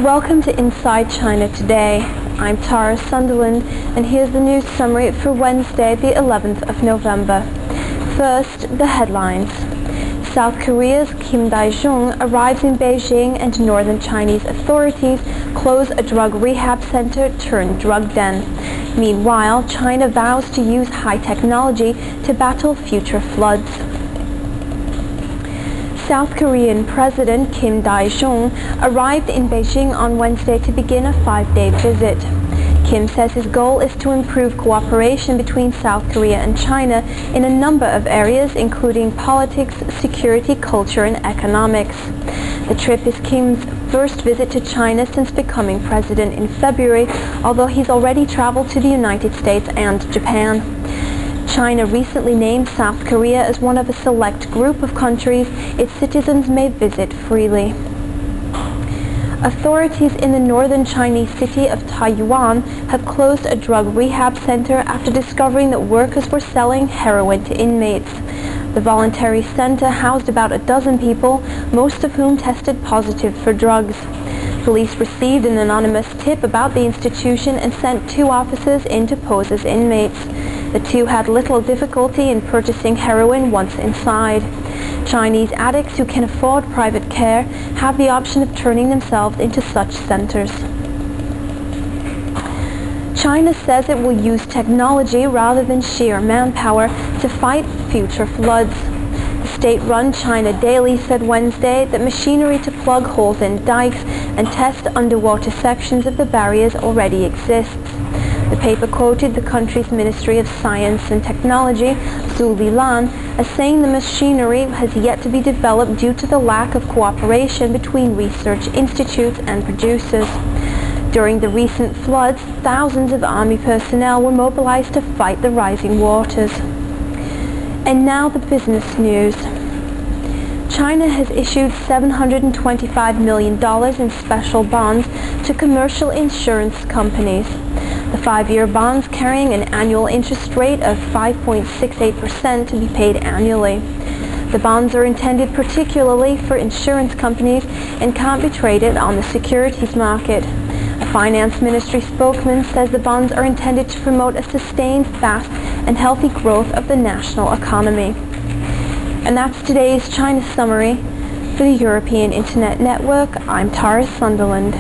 Welcome to Inside China Today. I'm Tara Sunderland, and here's the news summary for Wednesday, the 11th of November. First, the headlines. South Korea's Kim Dae-jung arrives in Beijing, and northern Chinese authorities close a drug rehab center turned drug den. Meanwhile, China vows to use high technology to battle future floods. South Korean President Kim Dae-jung arrived in Beijing on Wednesday to begin a 5-day visit. Kim says his goal is to improve cooperation between South Korea and China in a number of areas, including politics, security, culture, and economics. The trip is Kim's first visit to China since becoming president in February, although he's already traveled to the United States and Japan. China recently named South Korea as one of a select group of countries its citizens may visit freely. Authorities in the northern Chinese city of Taiyuan have closed a drug rehab center after discovering that workers were selling heroin to inmates. The voluntary center housed about a dozen people, most of whom tested positive for drugs. Police received an anonymous tip about the institution and sent 2 officers in to pose as inmates. The 2 had little difficulty in purchasing heroin once inside. Chinese addicts who can afford private care have the option of turning themselves into such centers. China says it will use technology rather than sheer manpower to fight future floods. The state-run China Daily said Wednesday that machinery to plug holes in dikes and test underwater sections of the barriers already exists. The paper quoted the country's Ministry of Science and Technology, Zhu Lilan, as saying the machinery has yet to be developed due to the lack of cooperation between research institutes and producers. During the recent floods, thousands of army personnel were mobilized to fight the rising waters. And now the business news. China has issued $725 million in special bonds to commercial insurance companies. The 5-year bonds carrying an annual interest rate of 5.68% to be paid annually. The bonds are intended particularly for insurance companies and can't be traded on the securities market. A finance ministry spokesman says the bonds are intended to promote a sustained, fast, and healthy growth of the national economy. And that's today's China Summary. For the European Internet Network, I'm Tara Sunderland.